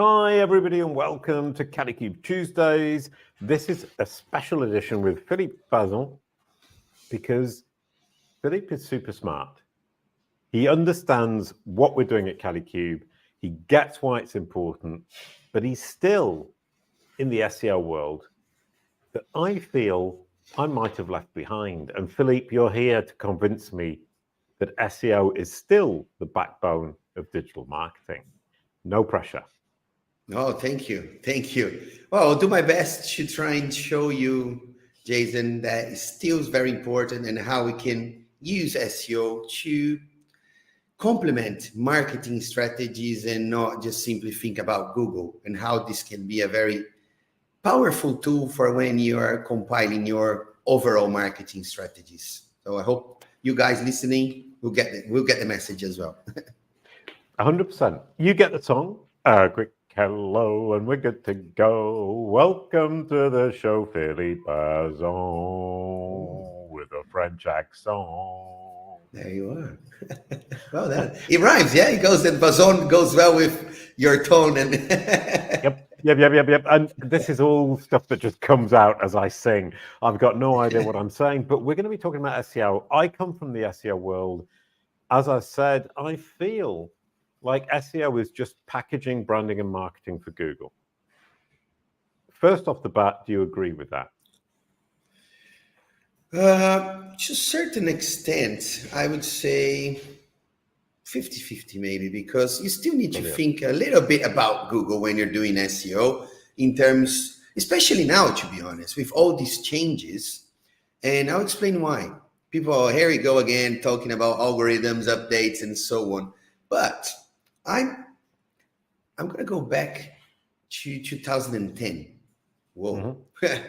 Hi, everybody, and welcome to Kalicube Tuesdays. This is a special edition with Felipe Bazon because Felipe is super smart. He understands what we're doing at Kalicube. He gets why it's important, but he's still in the SEO world that I feel I might have left behind. And Felipe, you're here to convince me that SEO is still the backbone of digital marketing. No pressure. Oh, thank you. Thank you. Well, I'll do my best to try and show you, Jason, that it still is very important and how we can use SEO to complement marketing strategies and not just simply think about Google, and how this can be a very powerful tool for when you are compiling your overall marketing strategies. So I hope you guys listening will get the message as well. 100%. You get the song. Quick hello, and we're good to go. Welcome to the show, Felipe Bazon, with a French accent. There you are. Well, it rhymes, yeah. It goes, and Bazon goes well with your tone. And Yep. And this is all stuff that just comes out as I sing. I've got no idea what I'm saying, but we're going to be talking about SEO. I come from the SEO world. As I said, I feel like SEO is just packaging, branding, and marketing for Google. First off the bat, do you agree with that? To a certain extent, I would say 50-50 maybe, because you still need to think a little bit about Google when you're doing SEO in terms, especially now, to be honest, with all these changes. And I'll explain why. People, here we go again, talking about algorithms, updates, and so on. But I'm going to go back to 2010. Whoa. Mm-hmm.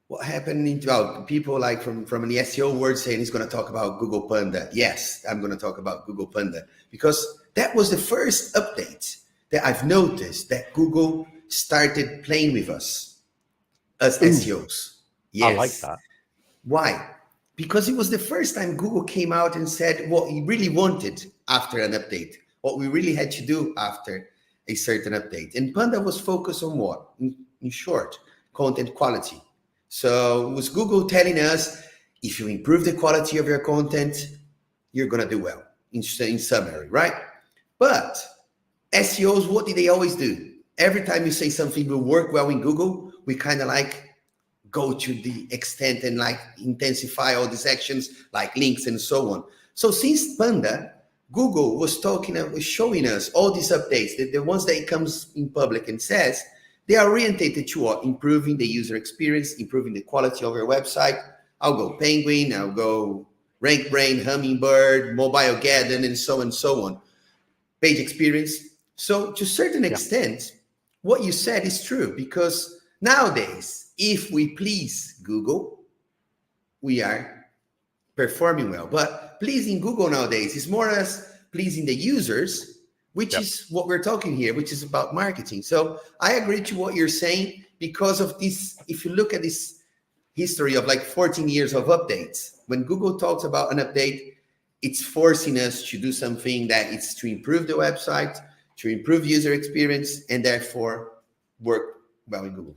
What happened in people like from the SEO world saying he's going to talk about Google Panda. Yes, I'm going to talk about Google Panda, because that was the first update that I've noticed that Google started playing with us as SEOs. Yes. I like that. Why? Because it was the first time Google came out and said what he really wanted after an update, what we really had to do after a certain update. And Panda was focused on what? In short, content quality. So it was Google telling us, if you improve the quality of your content, you're going to do well, in summary, right? But SEOs, what did they always do? Every time you say something will work well in Google, we kind of like go to the extent and like intensify all these actions like links and so on. So since Panda, Google was showing us all these updates, the ones that it comes in public and says, they are oriented to what? Improving the user experience, improving the quality of your website. I'll go Penguin, I'll go RankBrain, Hummingbird, MobileGeddon, and so on. Page experience. So to a certain extent, what you said is true, because nowadays, if we please Google, we are performing well. But pleasing Google nowadays is more or less pleasing the users, which is what we're talking here, which is about marketing. So I agree to what you're saying because of this. If you look at this history of like 14 years of updates, when Google talks about an update, it's forcing us to do something that it's to improve the website, to improve user experience, and therefore work well in Google.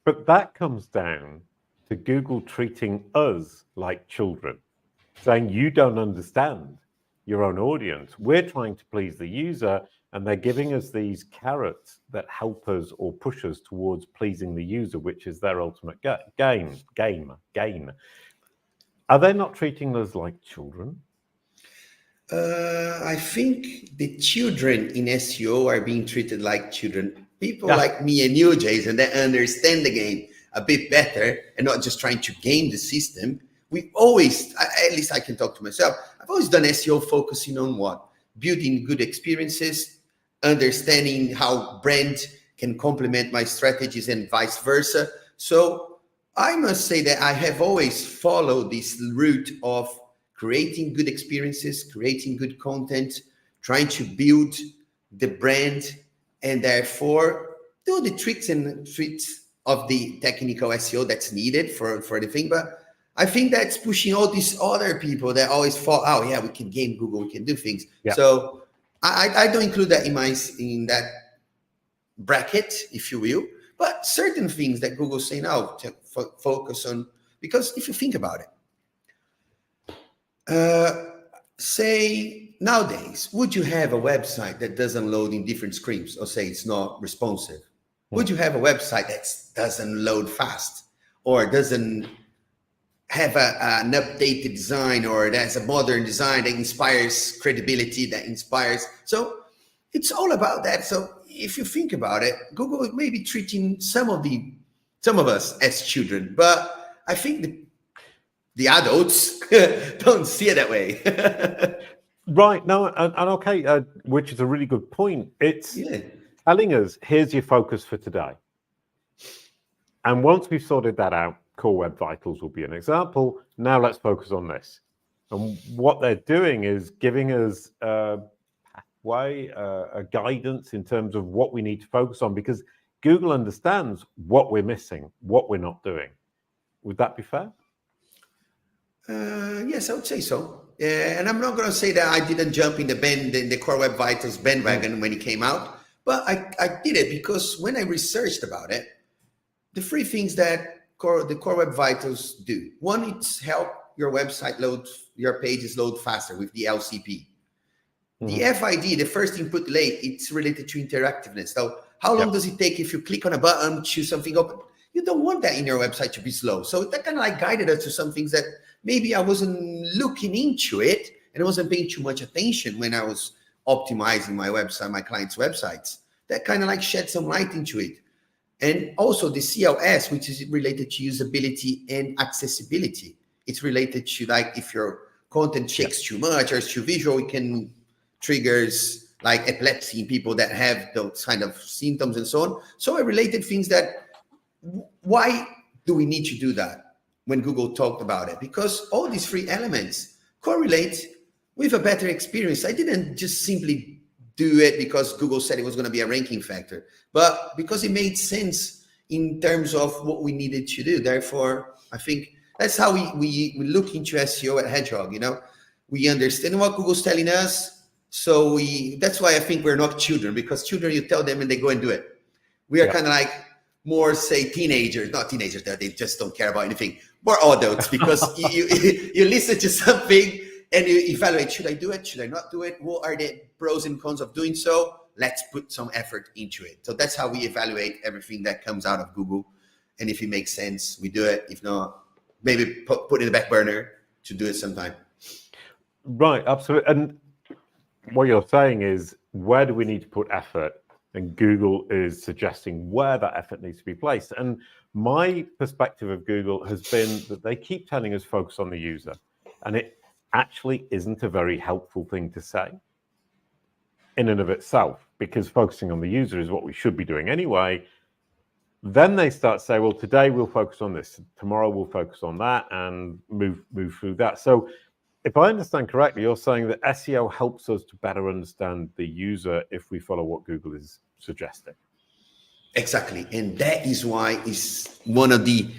But that comes down to Google treating us like children, saying you don't understand your own audience. We're trying to please the user, and they're giving us these carrots that help us or push us towards pleasing the user, which is their ultimate game. Are they not treating us like children? I think the children in SEO are being treated like children. People like me and you, Jason, that understand the game a bit better and not just trying to game the system. We always, at least I can talk to myself, I've always done SEO focusing on what? Building good experiences, understanding how brand can complement my strategies and vice versa. So I must say that I have always followed this route of creating good experiences, creating good content, trying to build the brand, and therefore do the tricks and tricks of the technical SEO that's needed for the thing. But I think that's pushing all these other people that always thought, oh yeah, we can game Google, we can do things. Yeah. So I don't include that in that bracket, if you will, but certain things that Google say now to focus on, because if you think about it, say nowadays, would you have a website that doesn't load in different screens, or say it's not responsive? Would you have a website that doesn't load fast, or doesn't have an updated design, or that's a modern design that inspires credibility, that inspires? So it's all about that. So if you think about it, Google may be treating some of us as children, but I think the adults don't see it that way. Right. No, and okay, which is a really good point. It's telling us, here's your focus for today. And once we've sorted that out, Core Web Vitals will be an example. Now let's focus on this. And what they're doing is giving us a guidance in terms of what we need to focus on, because Google understands what we're missing, what we're not doing. Would that be fair? Yes, I would say so. And I'm not going to say that I didn't jump in the Core Web Vitals bandwagon when it came out, but I did it because when I researched about it, the three things that the Core Web Vitals do: one, it's help your website your pages load faster with the LCP. The FID, the first input delay, it's related to interactiveness. So how long does it take if you click on a button, choose something open? You don't want that in your website to be slow. So that kind of like guided us to some things that maybe I wasn't looking into it, and I wasn't paying too much attention when I was optimizing my website, my clients' websites. That kind of like shed some light into it. And also the CLS, which is related to usability and accessibility. It's related to like if your content shakes too much or it's too visual, it can triggers like epilepsy in people that have those kind of symptoms and so on. So I related things that, why do we need to do that when Google talked about it? Because all these three elements correlate with a better experience. I didn't just simply do it because Google said it was going to be a ranking factor, but because it made sense in terms of what we needed to do. Therefore, I think that's how we look into SEO at Hedgehog. You know, we understand what Google's telling us. So that's why I think we're not children, because children, you tell them and they go and do it. We are kind of like more, say, teenagers, not teenagers, that they just don't care about anything, more adults, because you listen to something and you evaluate, should I do it? Should I not do it? What are the pros and cons of doing so? Let's put some effort into it. So that's how we evaluate everything that comes out of Google. And if it makes sense, we do it. If not, maybe put it in the back burner to do it sometime. Right, absolutely. And what you're saying is, where do we need to put effort? And Google is suggesting where that effort needs to be placed. And my perspective of Google has been that they keep telling us focus on the user. And it actually isn't a very helpful thing to say in and of itself, because focusing on the user is what we should be doing anyway. Then they start to say, well, today we'll focus on this, tomorrow we'll focus on that, and move through that. So if I understand correctly, you're saying that SEO helps us to better understand the user if we follow what Google is suggesting. Exactly. And that is why it's one of the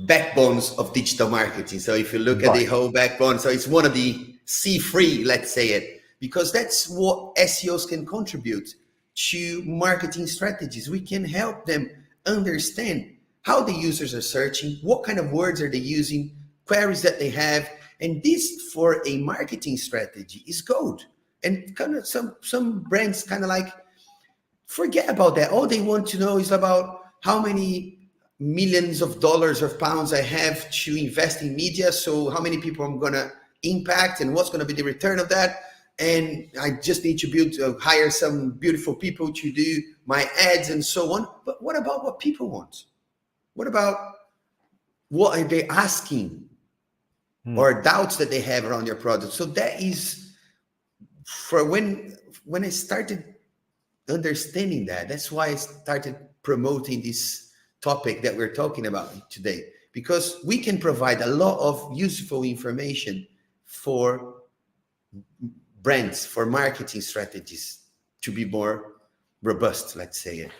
backbones of digital marketing. So if you look at the whole backbone, so it's one of the C3, let's say it, because that's what SEOs can contribute to marketing strategies. We can help them understand how the users are searching, what kind of words are they using, queries that they have. And this, for a marketing strategy, is gold. And kind of some brands kind of like forget about that. All they want to know is about how many millions of dollars or pounds I have to invest in media. So how many people I'm going to impact and what's going to be the return of that. And I just need to hire some beautiful people to do my ads and so on. But what about what people want? What about what are they asking? Or doubts that they have around your product. So that is for when I started understanding that. That's why I started promoting this topic that we're talking about today, because we can provide a lot of useful information for brands, for marketing strategies to be more robust, let's say it.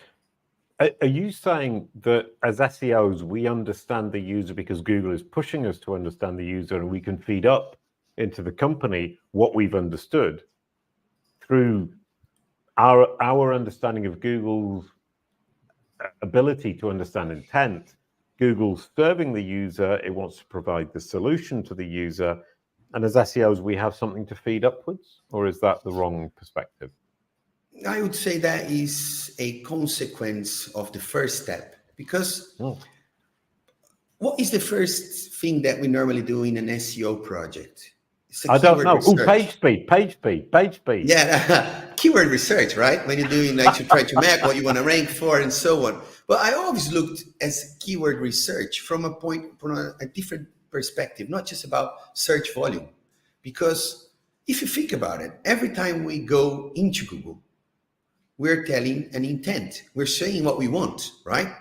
Are you saying that as SEOs, we understand the user because Google is pushing us to understand the user, and we can feed up into the company what we've understood through our understanding of Google's ability to understand intent. Google's serving the user. It wants to provide the solution to the user. And as SEOs, we have something to feed upwards, or is that the wrong perspective? I would say that is a consequence of the first step, because what is the first thing that we normally do in an SEO project? I don't know. Oh, page speed. Yeah, keyword research, right? When you're doing like to try to map what you want to rank for and so on. But I always looked as keyword research from a different perspective, not just about search volume. Because if you think about it, every time we go into Google, we're telling an intent. We're saying what we want, right?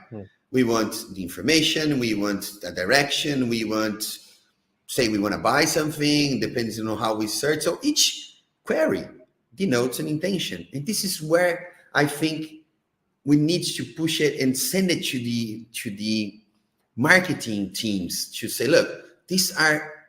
We want the information, we want the direction, we want to buy something, depends on how we search. So each query denotes an intention. And this is where I think we need to push it and send it to the marketing teams to say, look, these are,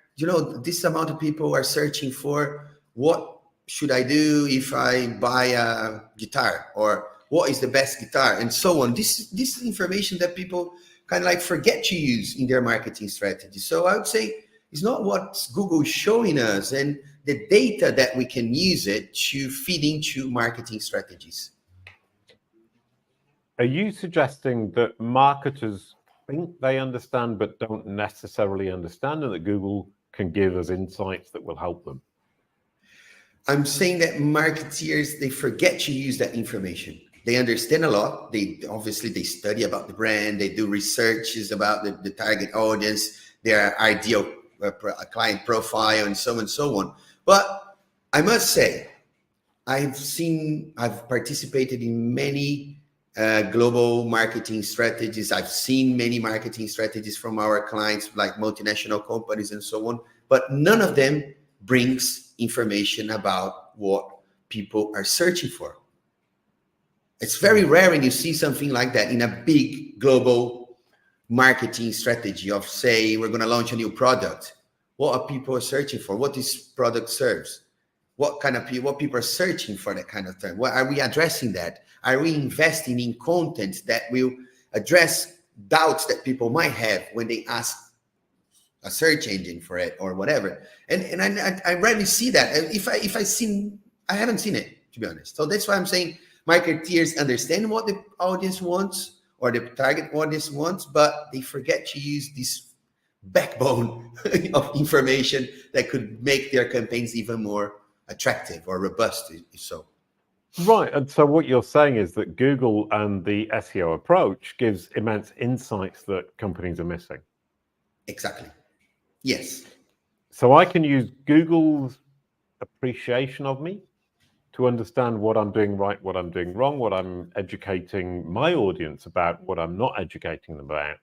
this amount of people are searching for what should I do if I buy a guitar, or what is the best guitar, and so on. This is information that people kind of like forget to use in their marketing strategy. So I would say it's not what Google is showing us and the data that we can use it to feed into marketing strategies. Are you suggesting that marketers think they understand but don't necessarily understand, and that Google can give us insights that will help them? I'm saying that marketeers, they forget to use that information. They understand a lot. They study about the brand. They do researches about the target audience, their ideal client profile, and so on. But I must say, I've participated in many global marketing strategies. I've seen many marketing strategies from our clients, like multinational companies and so on, but none of them brings information about what people are searching for. It's very rare when you see something like that in a big global marketing strategy of, say, we're going to launch a new product. What are people searching for? What this product serves? What people are searching for that kind of thing? What are we addressing that? Are we investing in content that will address doubts that people might have when they ask a search engine for it or whatever? And I rarely see that. I haven't seen it, to be honest. So that's why I'm saying marketeers understand what the audience wants or the target audience wants, but they forget to use this backbone of information that could make their campaigns even more attractive or robust, if so. Right. And so what you're saying is that Google and the SEO approach gives immense insights that companies are missing. Exactly. Yes. So I can use Google's appreciation of me to understand what I'm doing right, what I'm doing wrong, what I'm educating my audience about, what I'm not educating them about.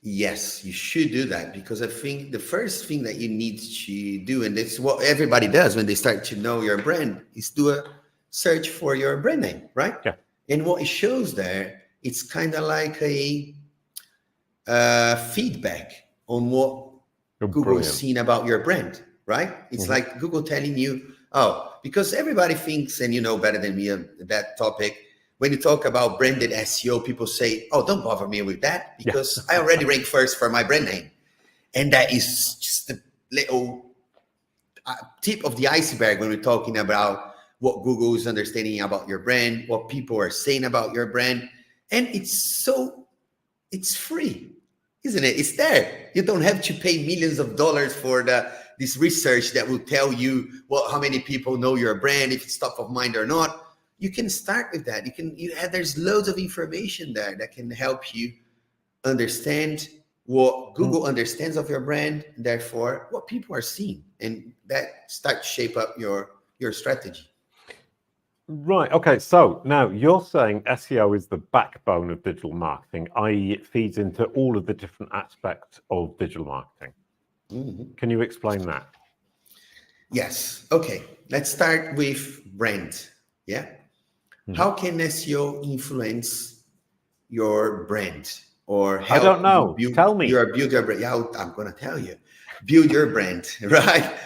Yes, you should do that, because I think the first thing that you need to do, and it's what everybody does when they start to know your brand, is do a search for your brand name, right? Yeah. And what it shows there, it's kind of like a feedback on what Google's seen about your brand, right? It's like Google telling you, because everybody thinks, and you know better than me on that topic, when you talk about branded SEO, people say, don't bother me with that, because I already rank first for my brand name. And that is just the little tip of the iceberg when we're talking about what Google is understanding about your brand, what people are saying about your brand. And it's free, isn't it? It's there. You don't have to pay millions of dollars for this research that will tell you how many people know your brand, if it's top of mind or not. You can start with that. There's loads of information there that can help you understand what Google understands of your brand, therefore what people are seeing, and that starts to shape up your strategy. Right. Okay. So now you're saying SEO is the backbone of digital marketing, i.e. it feeds into all of the different aspects of digital marketing. Can you explain that? Yes. Okay. Let's start with brand. Yeah. How can SEO influence your brand or help? I don't know. Tell me. Build your brand. Yeah, I'm going to tell you. Build your brand, right?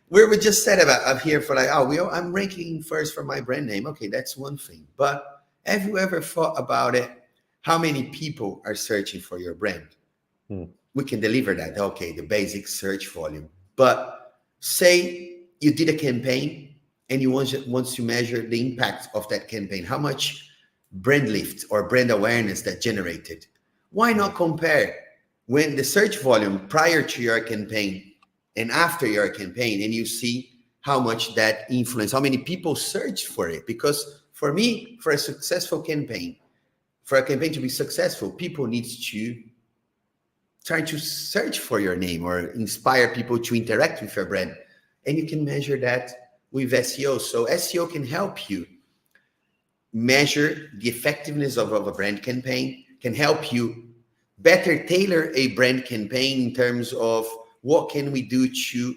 We just said about up here for I'm ranking first for my brand name. Okay, that's one thing. But Have you ever thought about it? How many people are searching for your brand? We can deliver that. Okay, the basic search volume. But say you did a campaign and you want to measure the impact of that campaign, how much brand lift or brand awareness that generated. Why not compare when the search volume prior to your campaign and after your campaign, and you see how much that influence, how many people search for it? Because for me, for a successful campaign, for a campaign to be successful, people need to try to search for your name or inspire people to interact with your brand. And you can measure that with SEO. So SEO can help you measure the effectiveness of a brand campaign, can help you better tailor a brand campaign in terms of what can we do to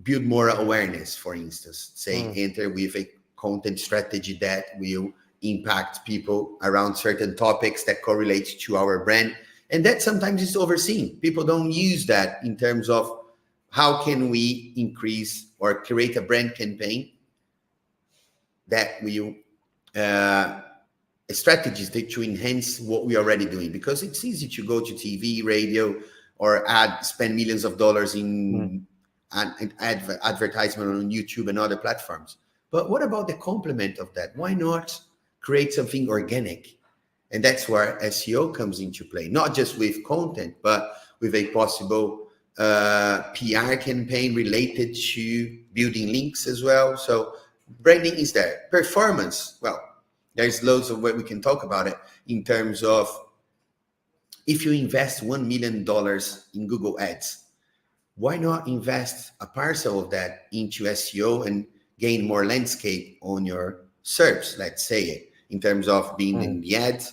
build more awareness. For instance, say enter with a content strategy that will impact people around certain topics that correlate to our brand. And that sometimes is overseen. People don't use that in terms of how can we increase or create a brand campaign that will strategies to enhance what we're already doing, because it's easy to go to TV, radio, or spend millions of dollars in advertisement on YouTube and other platforms. But what about the complement of that? Why not create something organic? And that's where SEO comes into play, not just with content, but with a possible PR campaign related to building links as well. So branding is there. Performance, well, there's loads of way we can talk about it in terms of if you invest $1 million in Google Ads, why not invest a parcel of that into SEO and gain more landscape on your SERPs, let's say it, in terms of being in the ads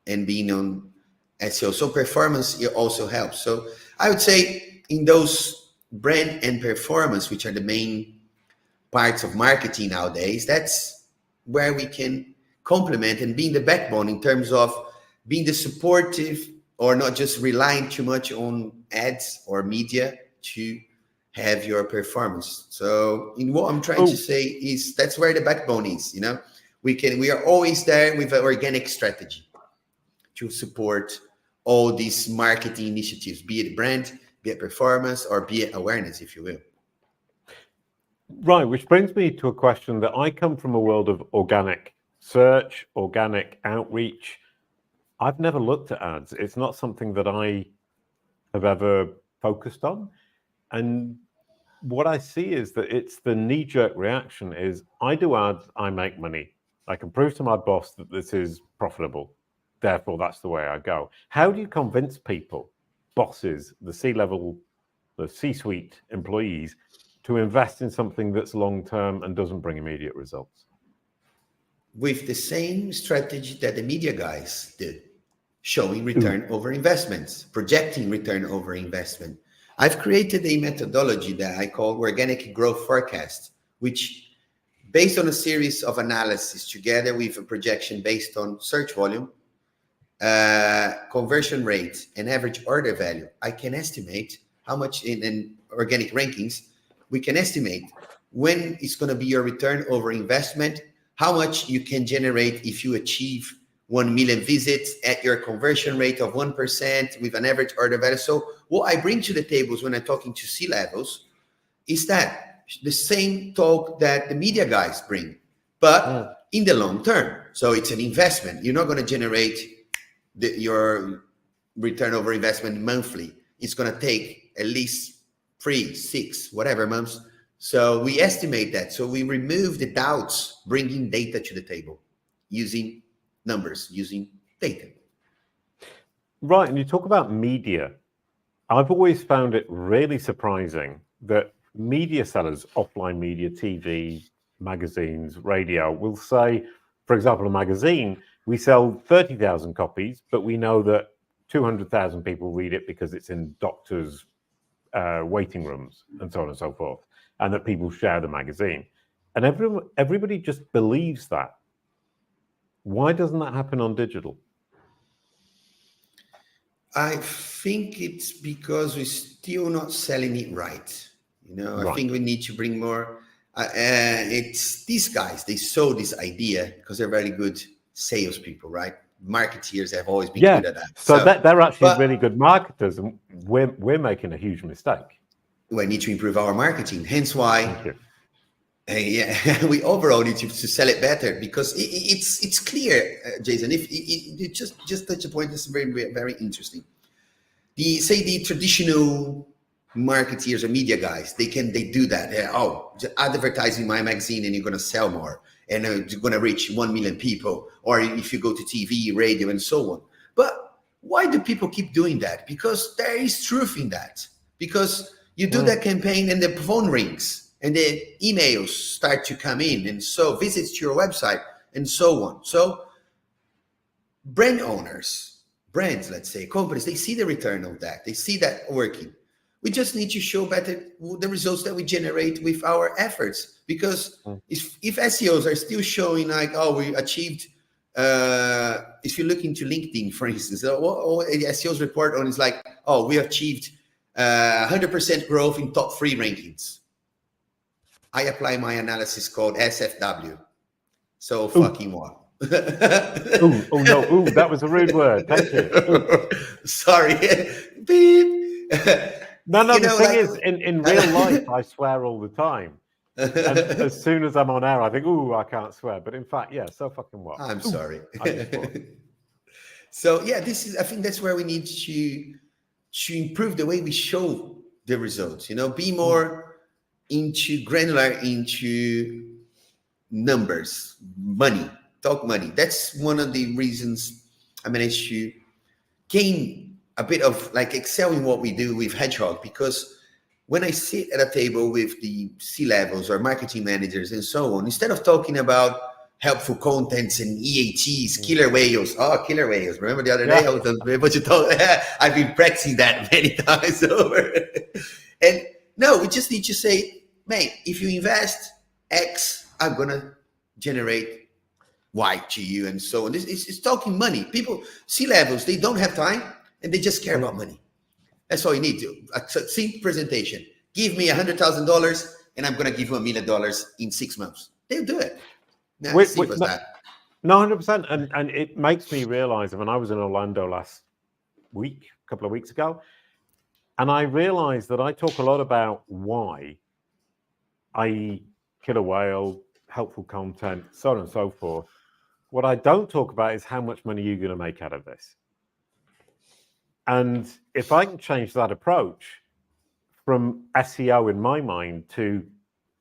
and being on SEO. So performance, it also helps. So I would say in those brand and performance, which are the main parts of marketing nowadays, that's where we can complement and being the backbone in terms of being the supportive or not just relying too much on ads or media to have your performance. So in what I'm trying to say is that's where the backbone is, you know. We are always there with an organic strategy to support all these marketing initiatives, be it brand, be it performance, or be it awareness, if you will. Right, which brings me to a question that I come from a world of organic search, organic outreach. I've never looked at ads. It's not something that I have ever focused on. And what I see is that it's the knee-jerk reaction is, I do ads, I make money. I can prove to my boss that this is profitable. Therefore, that's the way I go. How do you convince people, bosses, the C-level, the C-suite employees, to invest in something that's long-term and doesn't bring immediate results? With the same strategy that the media guys did, showing return over investments, projecting return over investment. I've created a methodology that I call organic growth forecast, which based on a series of analysis together with a projection based on search volume, conversion rate, and average order value, I can estimate how much in organic rankings, we can estimate when it's going to be your return over investment, how much you can generate if you achieve 1 million visits at your conversion rate of 1% with an average order value. So what I bring to the tables when I'm talking to C-levels is that the same talk that the media guys bring, but in the long term. So it's an investment. You're not going to generate your return over investment monthly. It's going to take at least 3, 6, whatever months. So we estimate that. So we remove the doubts, bringing data to the table, using numbers, using data. Right, and you talk about media. I've always found it really surprising that media sellers, offline media, TV, magazines, radio, will say, for example, a magazine, we sell 30,000 copies, but we know that 200,000 people read it because it's in doctors' waiting rooms and so on and so forth, and that people share the magazine. And everybody just believes that. Why doesn't that happen on digital? I think it's because we're still not selling it right. You know, right. I think we need to bring more. It's these guys, they sold this idea because they're very good salespeople, right? Marketeers have always been Yeah. good at that. So they're actually but really good marketers, and we're making a huge mistake. we need to improve our marketing. Hence why Thank you. yeah, we overall need to sell it better, because it's clear, Jason. If you just touch a point, this is very, very interesting. The traditional marketeers or media guys, they do that. Just advertising my magazine and you're going to sell more, and you're going to reach 1 million people, or if you go to TV, radio, and so on. But why do people keep doing that? Because there is truth in that. Because you do that campaign and the phone rings and the emails start to come in, and so visits to your website and so on. So brand owners, brands, let's say, companies, they see the return of that. They see that working. We just need to show better the results that we generate with our efforts. Because if SEOs are still showing like, we achieved, if you look into LinkedIn, for instance, what the SEOs report on is like, we achieved 100% growth in top 3 rankings. I apply my analysis called SFW. So fucking what? No, that was a rude word. Thank you. Sorry. Beep. No, the thing is, in real life, I swear all the time. And as soon as I'm on air, I think, I can't swear. But in fact, yeah, so fucking what? I'm sorry. I just swore. So yeah, I think that's where we need to improve the way we show the results. Be more into granular, into numbers, money, talk money. That's one of the reasons I managed to gain a bit of like excel in what we do with Hedgehog, because when I sit at a table with the C-levels or marketing managers and so on, instead of talking about helpful contents and EATs, killer whales. Killer whales. Remember the other day I was able to talk? I've been practicing that many times over. And no, we just need to say, mate, if you invest X, I'm going to generate Y to you and so on. It's talking money. People, C-levels, they don't have time and they just care about money. That's all you need to. A simple presentation. Give me $100,000 and I'm going to give you $1 million in 6 months. They'll do it. No, that. No, 100%. And it makes me realize when I was in Orlando last week, a couple of weeks ago, and I realized that I talk a lot about why, i.e. killer whale, helpful content, so on and so forth. What I don't talk about is how much money you're going to make out of this. And if I can change that approach from SEO in my mind to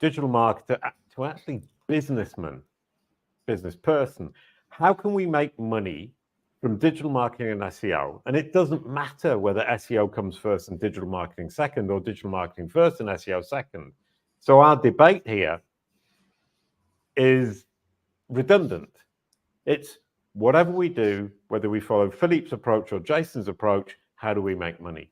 digital marketer to actually business person, how can we make money from digital marketing and SEO? And it doesn't matter whether SEO comes first and digital marketing second, or digital marketing first and SEO second. So our debate here is redundant. It's whatever we do, whether we follow Philippe's approach or Jason's approach, how do we make money?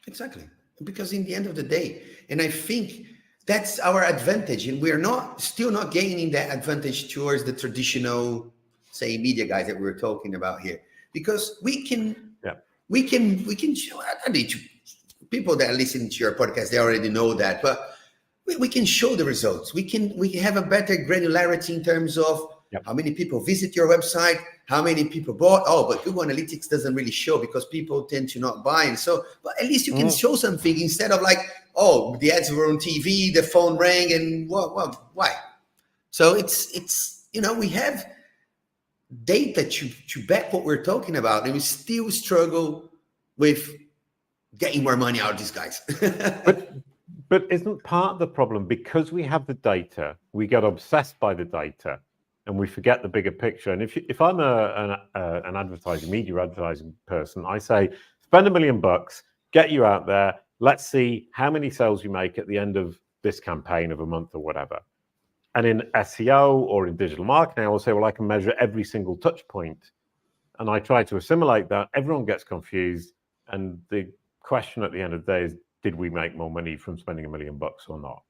Exactly. Because in the end of the day, and I think that's our advantage, and we're still not gaining that advantage towards the traditional, say, media guys that we were talking about here, because we can show. I need to, people that are listening to your podcast, they already know that, but we can show the results. We have a better granularity in terms of how many people visit your website, how many people bought. But Google Analytics doesn't really show because people tend to not buy. And so, but at least you can show something instead of like, the ads were on TV, the phone rang, and why? So it's we have data to back what we're talking about, and we still struggle with getting more money out of these guys. But isn't part of the problem, because we have the data, we get obsessed by the data, and we forget the bigger picture? And if I'm an advertising, media advertising person, I say, spend $1 million, get you out there. Let's see how many sales you make at the end of this campaign of a month or whatever. And in SEO or in digital marketing, I will say, I can measure every single touch point. And I try to assimilate that. Everyone gets confused. And the question at the end of the day is, did we make more money from spending $1 million or not?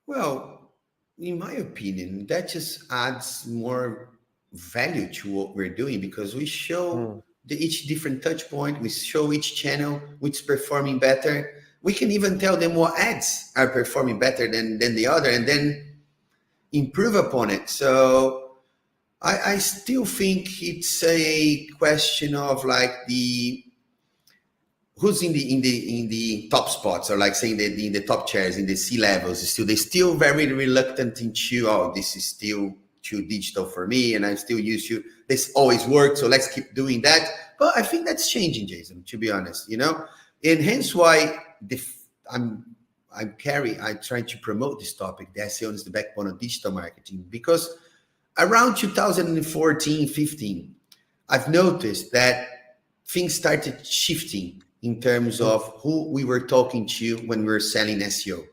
Well, in my opinion, that just adds more value to what we're doing, because we show each different touch point, we show each channel which is performing better. We can even tell them what ads are performing better than the other. And then improve upon it. So I still think it's a question of like who's in the top spots, or like saying that in the top chairs, in the C levels, they're still very reluctant into, oh, this is still too digital for me, and I'm still used to this always worked, so let's keep doing that. But I think that's changing, Jason, to be honest, and hence why I'm trying to promote this topic. The SEO is the backbone of digital marketing, because around 2014, 15, I've noticed that things started shifting in terms of who we were talking to when we were selling SEO.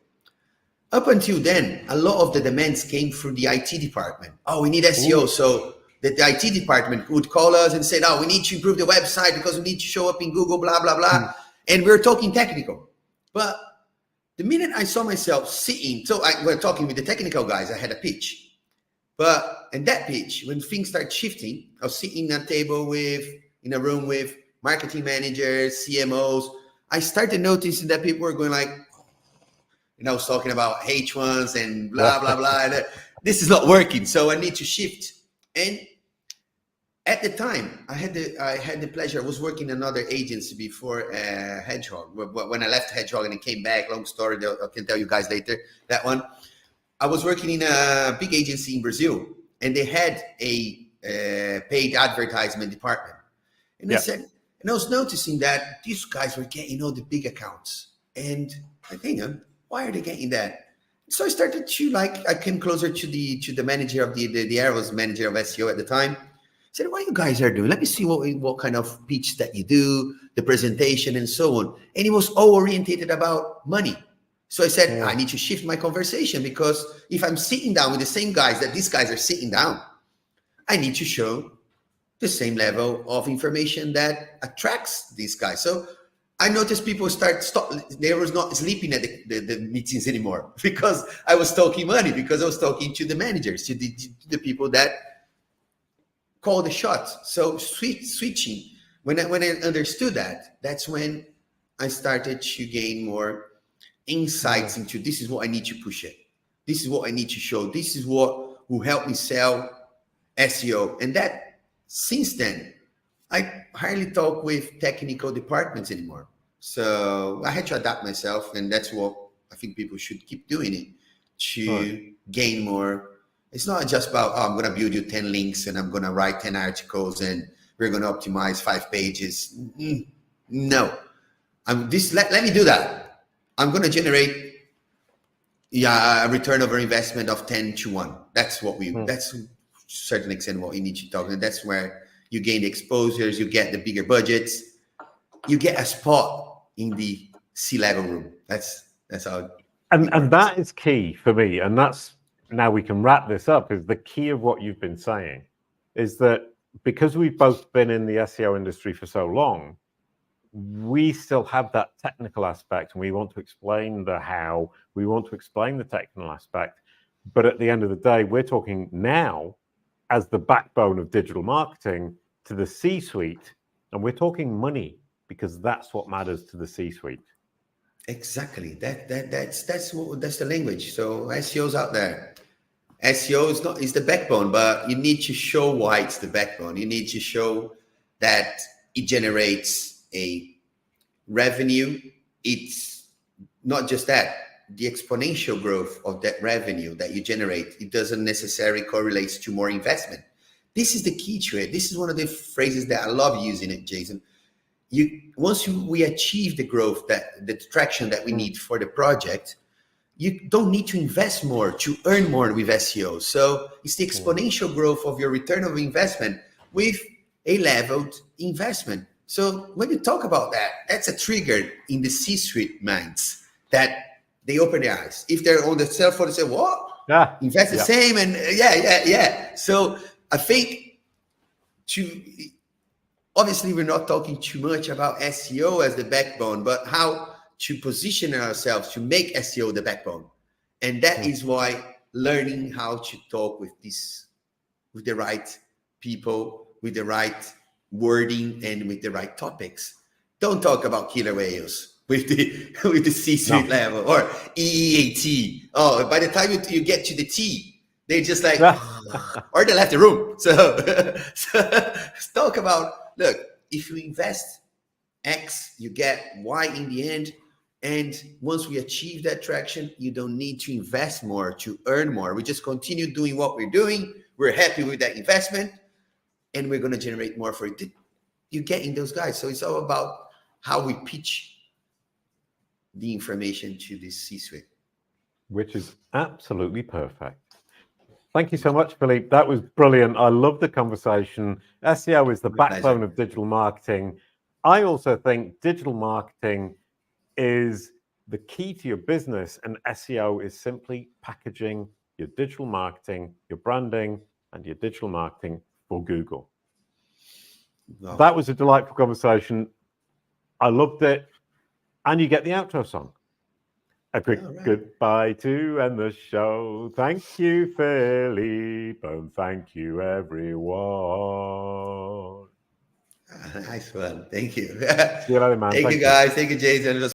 Up until then, a lot of the demands came through the IT department. Oh, we need SEO. Ooh. So the IT department would call us and say, oh, we need to improve the website because we need to show up in Google, blah, blah, blah. And we're talking technical. But the minute I saw myself sitting, we're talking with the technical guys, I had a pitch. But in that pitch, when things start shifting, I was sitting at a table in a room with marketing managers, CMOs. I started noticing that people were going like, I was talking about H1s and blah, blah, blah. This is not working, so I need to shift. And at the time, I had the pleasure. I was working in another agency before Hedgehog. When I left Hedgehog and I came back, long story, I can tell you guys later, that one. I was working in a big agency in Brazil, and they had a paid advertisement department. And I was noticing that these guys were getting all the big accounts. And I think, why are they getting that? So I started to I came closer to the manager of the area, was manager of SEO at the time. I said, what you guys are doing? Let me see what kind of pitch that you do, the presentation and so on. And it was all orientated about money. So I said, I need to shift my conversation, because if I'm sitting down with the same guys that these guys are sitting down, I need to show the same level of information that attracts these guys. So I noticed people they was not sleeping at the meetings anymore, because I was talking money, because I was talking to the managers, to the people that call the shots. So switching, when I understood that, that's when I started to gain more insights into, this is what I need to push it. This is what I need to show. This is what will help me sell SEO. And that, since then, I hardly talk with technical departments anymore. So I had to adapt myself, and that's what I think people should keep doing it, to gain more. It's not just about, I'm going to build you 10 links and I'm going to write 10 articles and we're going to optimize 5 pages. No. Let me do that. I'm going to generate a return over investment of 10-1. That's what that's to a certain extent what you need to talk. And that's where you gain the exposures, you get the bigger budgets, you get a spot in the C-level room. That's how. And that is key for me. And that's, now we can wrap this up, is the key of what you've been saying is that because we've both been in the SEO industry for so long, we still have that technical aspect, and we want to explain the how, we want to explain the technical aspect. But at the end of the day, we're talking now as the backbone of digital marketing to the C-suite, and we're talking money, because that's what matters to the C-suite. Exactly. That's the language. So SEO's out there. SEO is the backbone, but you need to show why it's the backbone. You need to show that it generates a revenue. It's not just that. The exponential growth of that revenue that you generate, it doesn't necessarily correlate to more investment. This is the key to it. This is one of the phrases that I love using it, Jason. Once we achieve the growth, the traction that we need for the project, you don't need to invest more to earn more with SEO. So it's the exponential growth of your return of investment with a leveled investment. So when you talk about that, that's a trigger in the C-suite minds that they open their eyes. If they're on the cell phone, they say, what? Invest the same. And yeah. So I think obviously we're not talking too much about SEO as the backbone, but how to position ourselves to make SEO the backbone. And that is why learning how to talk with the right people, with the right wording, and with the right topics. Don't talk about killer whales with the C-suite level or EEAT. Oh, by the time you get to the T, They just like, or they left the room. So let's talk about, look, if you invest X, you get Y in the end. And once we achieve that traction, you don't need to invest more to earn more. We just continue doing what we're doing. We're happy with that investment, and we're going to generate more for it. You get in those guys. So it's all about how we pitch the information to the C-suite. Which is absolutely perfect. Thank you so much, Philippe. That was brilliant. I love the conversation. SEO is the backbone of digital marketing. I also think digital marketing is the key to your business, and SEO is simply packaging your digital marketing, your branding, and your digital marketing for Google. Wow. That was a delightful conversation. I loved it. And you get the outro song. A quick goodbye to end the show. Thank you, Philippe, and thank you, everyone. Nice one. Thank you. See you later, man. Thank you, guys. Thank you, Jason.